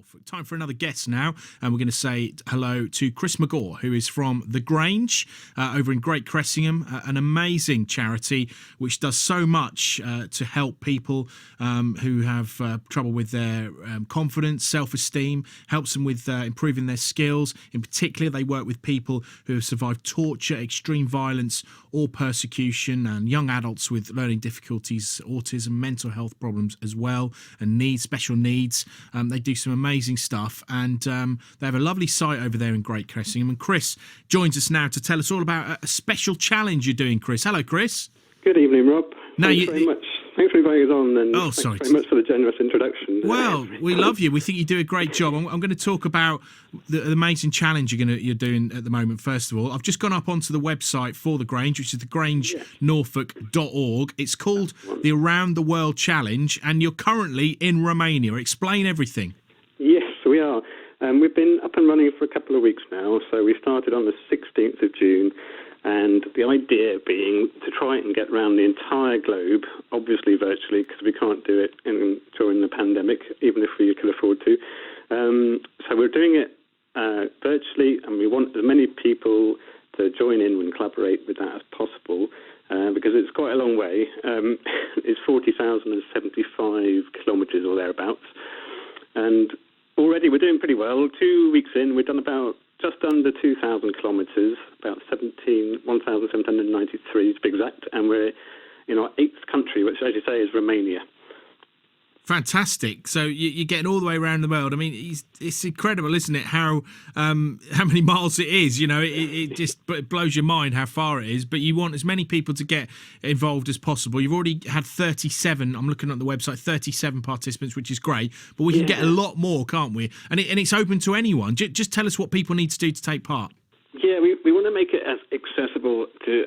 Norfolk. Time for another guest now, and we're going to say hello to Chris Mcgaw, who is from the Grange over in Great Cressingham, an amazing charity which does so much to help people who have trouble with their confidence, self-esteem, helps them with improving their skills. In particular, they work with people who have survived torture, extreme violence or persecution, and young adults with learning difficulties, autism, mental health problems as well, and special needs. They do some amazing stuff, and they have a lovely site over there in Great Cressingham. And Chris joins us now to tell us all about a special challenge you're doing, Chris. Hello, Chris. Good evening, Rob. Thanks very much. Thanks for inviting us on, and thanks very much for the generous introduction. Well, we love you. We think you do a great job. I'm going to talk about the amazing challenge you're doing at the moment. First of all, I've just gone up onto the website for the Grange, which is thegrangenorfolk.org. It's called the Around the World Challenge, and you're currently in Romania. Explain everything. Yes, we are. We've been up and running for a couple of weeks now. So we started on the 16th of June. And the idea being to try and get around the entire globe, obviously virtually, because we can't do it during the pandemic, even if we could afford to. So we're doing it virtually, and we want as many people to join in and collaborate with that as possible, because it's quite a long way. It's 40,075 kilometres or thereabouts. And already we're doing pretty well. 2 weeks in, we've done about just under 2,000 kilometres, about 1,793 to be exact, and we're in our 8th country, which, as you say, is Romania. Fantastic. So you're getting all the way around the world. I mean, it's incredible, isn't it, how many miles it is? You know, it just blows your mind how far it is, but you want as many people to get involved as possible. You've already had 37, I'm looking at the website, 37 participants, which is great, but we can get a lot more, can't we? And it's open to anyone. Just tell us what people need to do to take part. Yeah, we want to make it as accessible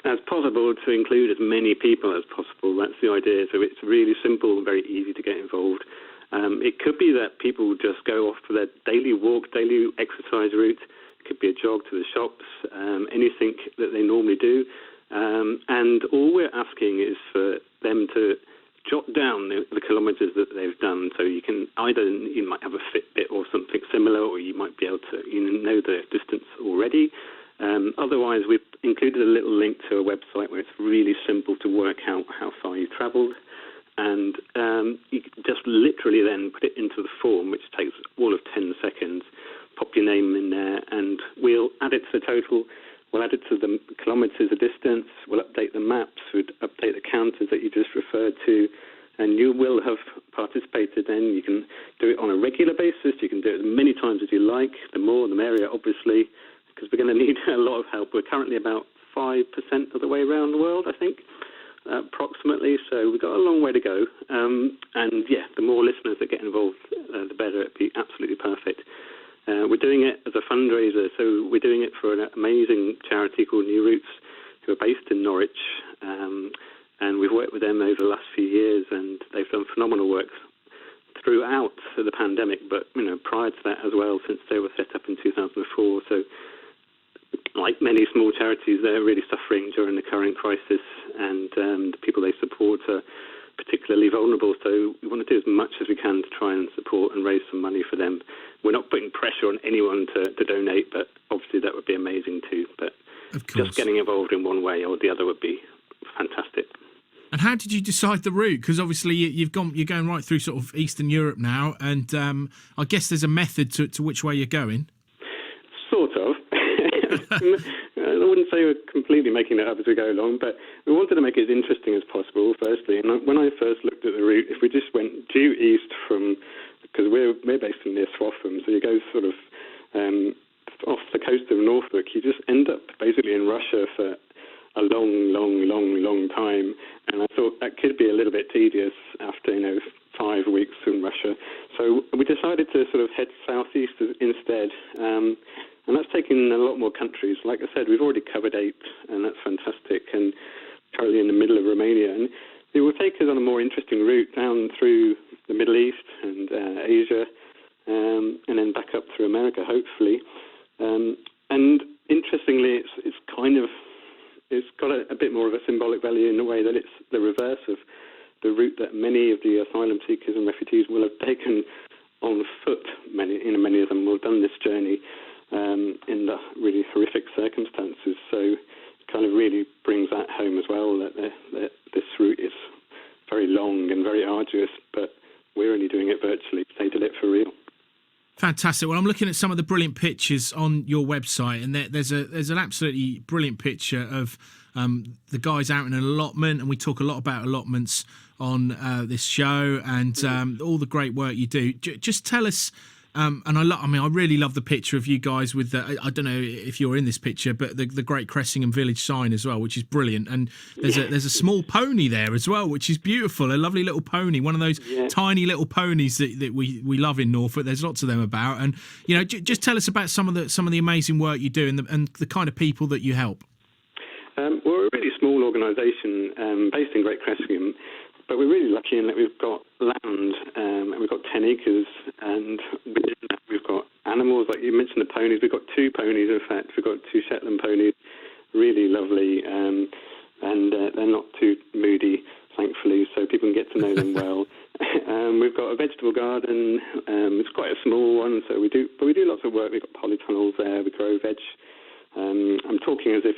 as possible to include as many people as possible. That's the idea. So it's really simple and very easy to get involved. It could be that people just go off for their daily walk, daily exercise route. It could be a jog to the shops, anything that they normally do. And all we're asking is for them to jot down the kilometres that they've done. So you can you might have a Fitbit or something similar, or you might be able to know the distance already. Otherwise, we've included a little link to a website where it's really simple to work out how far you travelled. And you can just literally then put it into the form, which takes all of 10 seconds, pop your name in there, and we'll add it to the total. We'll add it to the kilometres of distance. We'll update the maps. We'll update the counters that you just referred to. And you will have participated then. You can do it on a regular basis. You can do it as many times as you like. The more, the merrier, obviously, because we're going to need a lot of help. We're currently about 5% of the way around the world, I think, approximately. So we've got a long way to go. And, yeah, the more listeners that get involved, the better. It'd be absolutely perfect. We're doing it as a fundraiser, so we're doing it for an amazing charity called New Roots, who are based in Norwich, and we've worked with them over the last few years, and they've done phenomenal work throughout the pandemic, but prior to that as well, since they were set up in 2004. So, like many small charities, they're really suffering during the current crisis, and the people they support are particularly vulnerable. So we want to do as much as we can to try and support and raise some money for them. We're not putting pressure on anyone to donate, but obviously that would be amazing too. But just getting involved in one way or the other would be fantastic. And how did you decide the route? Because obviously you're going right through sort of Eastern Europe now, and I guess there's a method to which way you're going. Sort of. I wouldn't say we're completely making it up as we go along, but we wanted to make it as interesting as possible, firstly. And when I first looked at the route, if we just went due east from, because we're based near Swaffham, so you go sort of off the coast of Norfolk, you just end up basically in Russia for a long time. And I thought that could be a little bit tedious after 5 weeks in Russia. So we decided to sort of head southeast instead. And that's taken a lot more countries. Like I said, we've already covered 8, and that's fantastic, and currently in the middle of Romania. And it will take us on a more interesting route down through the Middle East and Asia, and then back up through America, hopefully. And interestingly, it's got a bit more of a symbolic value in the way that it's the reverse of the route that many of the asylum seekers and refugees will have taken on foot many of them will have done this journey in the really horrific circumstances. So it kind of really brings that home as well, that this route is very long and very arduous, but we're only doing it virtually. They did it for real. Fantastic. Well, I'm looking at some of the brilliant pictures on your website, and there's an absolutely brilliant picture of the guys out in an allotment, and we talk a lot about allotments on this show, and all the great work you do. Just tell us. And I really love the picture of you guys with the, I don't know if you're in this picture, but the Great Cressingham Village sign as well, which is brilliant. And there's a small pony there as well, which is beautiful. A lovely little pony, one of those tiny little ponies that we love in Norfolk. There's lots of them about. And just tell us about some of the amazing work you do and the kind of people that you help. We're a really small organisation based in Great Cressingham. But we're really lucky in that we've got land, and we've got 10 acres, and within that we've got animals, like you mentioned the ponies. We've got 2 ponies, in fact. We've got 2 Shetland ponies, really lovely, and they're not too moody, thankfully, so people can get to know them well. We've got a vegetable garden. It's quite a small one, so we do lots of work. We've got polytunnels there. We grow veg. I'm talking as if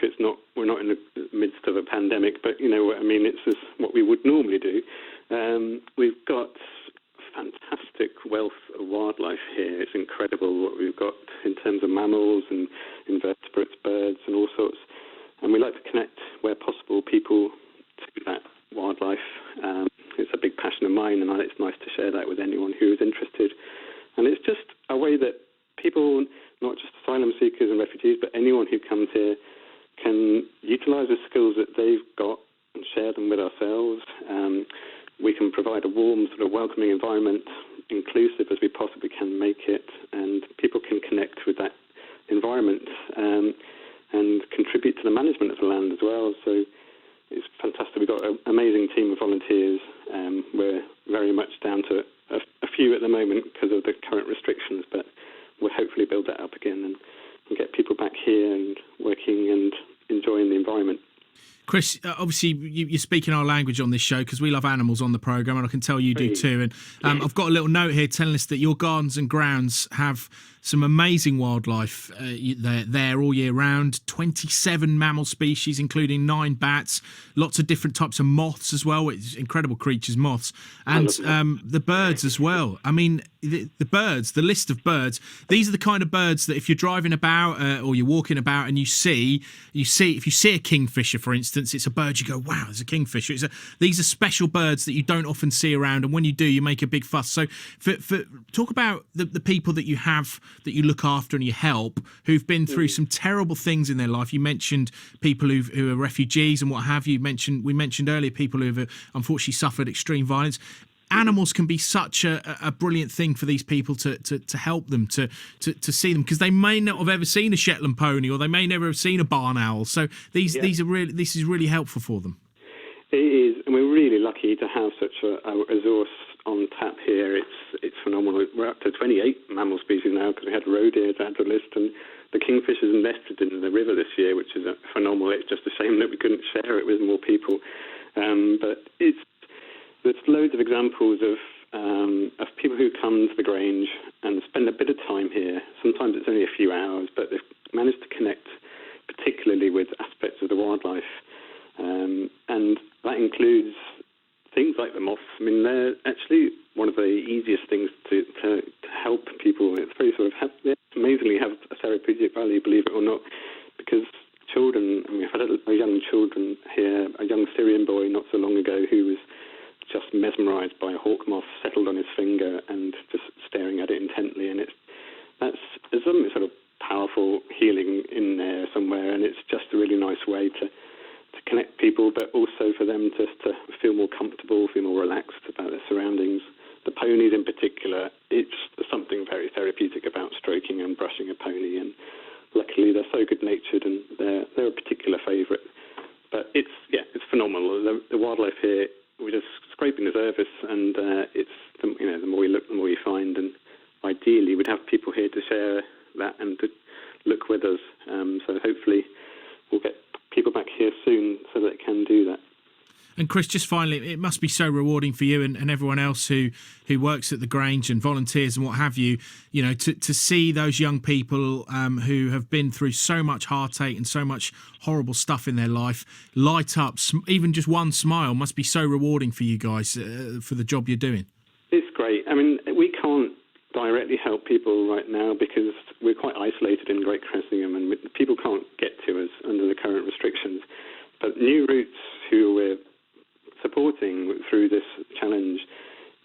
we're not in the midst of a pandemic, but you know what I mean. It's just what we would normally do. We've got fantastic wealth of wildlife here. It's incredible what we've got in terms of mammals and invertebrates, birds, and all sorts. And we like to connect, where possible, people to that wildlife. It's a big passion of mine, and it's nice to share that with anyone who is interested. And it's just a way that people, not just asylum seekers and refugees, but anyone who comes here can utilise the skills that they've got and share them with ourselves. We can provide a warm, sort of welcoming environment, inclusive as we possibly can make it, and people can connect with that environment and contribute to the management of the land as well. So it's fantastic. We've got an amazing team of volunteers. We're very much down to a few at the moment because of the current restrictions, but we'll hopefully build that up again and get people back here and working and enjoying the environment. Chris, obviously you're speaking our language on this show because we love animals on the programme, and I can tell you do too. And I've got a little note here telling us that your gardens and grounds have some amazing wildlife there all year round. 27 mammal species, including 9 bats, lots of different types of moths as well. It's incredible creatures, moths, and the birds as well. I mean, the birds, the list of birds, these are the kind of birds that if you're driving about or you're walking about and you see, if you see a kingfisher, for instance, it's a bird, you go, wow, there's a kingfisher. These are special birds that you don't often see around, and when you do, you make a big fuss. So talk about the people that you have, that you look after and you help, who've been through some terrible things in their life. You mentioned people who are refugees and what have you. We mentioned earlier people who have unfortunately suffered extreme violence. Animals can be such a brilliant thing for these people to help them, to see them, because they may not have ever seen a Shetland pony, or they may never have seen a barn owl. So this is really helpful for them. It is, and we're really lucky to have such a resource on tap here. It's phenomenal. We're up to 28 mammal species now because we had roe deer to add to the list, and the kingfishers nested in the river this year, which is phenomenal. It's just a shame that we couldn't share it with more people. But there's loads of examples of people who come to the Grange and spend a bit of time here. Sometimes it's only a few hours, but they've managed to connect particularly with aspects of the wildlife. And that includes things like the moths. I mean, they're actually one of the easiest things to help people. It's very they amazingly have a therapeutic value, believe it or not, because children, we've had young children here, a young Syrian boy not so long ago who was just mesmerised by a hawk moth settled on his finger and just staring at it intently. And there's something sort of powerful healing in there somewhere, and it's just a really nice way to connect people, but also for them just to feel more comfortable, feel more relaxed about their surroundings. The ponies in particular, it's something very therapeutic about stroking and brushing a pony, and luckily they're so good-natured and they're a particular favourite. But it's phenomenal. The wildlife here, we're just scraping the surface, and it's the more you look, the more you find, and ideally we'd have people here to share that and to look with us. So hopefully we'll get people back here soon so that it can do that. And Chris, just finally, it must be so rewarding for you and everyone else who works at the Grange and volunteers and what have you, to see those young people who have been through so much heartache and so much horrible stuff in their life light up. Even just one smile must be so rewarding for you guys for the job you're doing. It's great. I mean, we can't directly help people right now because we're quite isolated in Great Cressingham and people can't get to us under the current restrictions. But New Routes, who we're supporting through this challenge,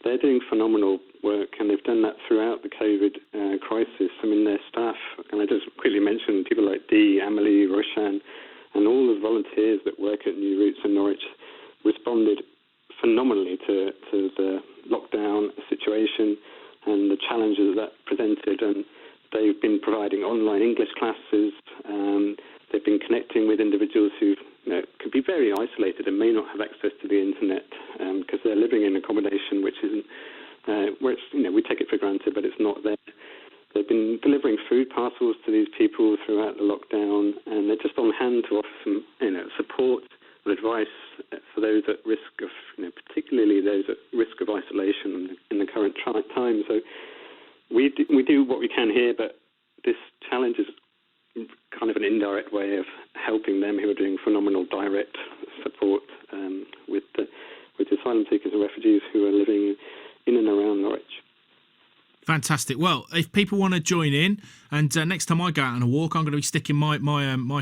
they're doing phenomenal work, and they've done that throughout the COVID crisis. I mean, their staff, and I just quickly mentioned people like Dee, Amelie, Roshan, and all the volunteers that work at New Routes in Norwich responded phenomenally to the lockdown situation and the challenges that presented. And they've been providing online English classes. They've been connecting with individuals who could be very isolated and may not have access to the internet because they're living in accommodation which isn't where it's, we take it for granted, but it's not there. They've been delivering food parcels to these people throughout the lockdown, and they're just on hand to offer some support and advice for those at risk of, particularly those at risk of isolation in the current time. So we do what we can here, but this challenge is kind of an indirect way of helping them who are doing phenomenal direct support with the asylum seekers and refugees who are living in and around Norwich. Fantastic. Well, if people want to join in, and next time I go out on a walk, I'm going to be sticking my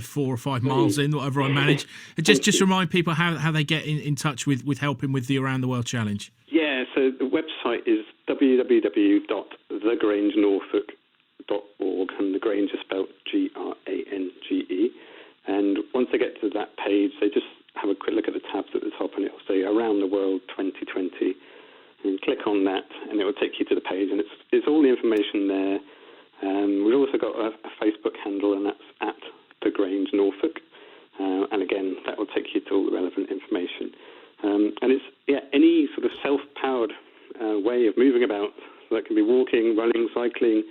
4 or 5 miles in, whatever I manage. Just remind people how they get in touch with helping with the Around the World Challenge. Yeah, so the website is www.thegrangenorfolk.org, and the Grange is spelled Grange. And once they get to that page, they just have a quick look at the tabs at the top, and it will say Around the World 2020. And click on that, and it will take you to the page, and it's all the information there. We've also got a Facebook handle, and that's at the Grange Norfolk. And again, that will take you to all the relevant information. And it's any sort of self-powered way of moving about. So that can be walking, running, cycling.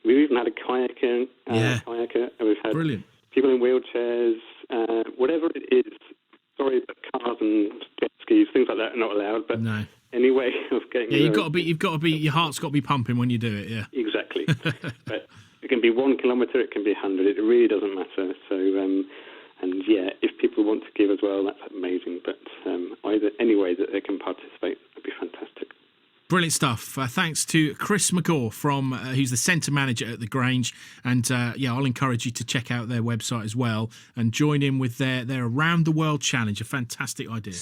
We've even had a kayaker, and we've had Brilliant. People in wheelchairs, whatever it is. Sorry, but cars and jet skis, things like that are not allowed. But no. Any way of getting you've got to be your heart's got to be pumping when you do it. Yeah, exactly. But it can be 1 kilometre, it can be 100. It really doesn't matter. So if people want to give as well, that's amazing. But any way that they can participate would be fantastic. Brilliant stuff. Thanks to Chris Mcgaw who's the centre manager at the Grange, and I'll encourage you to check out their website as well and join in with their Around the World Challenge. A fantastic idea.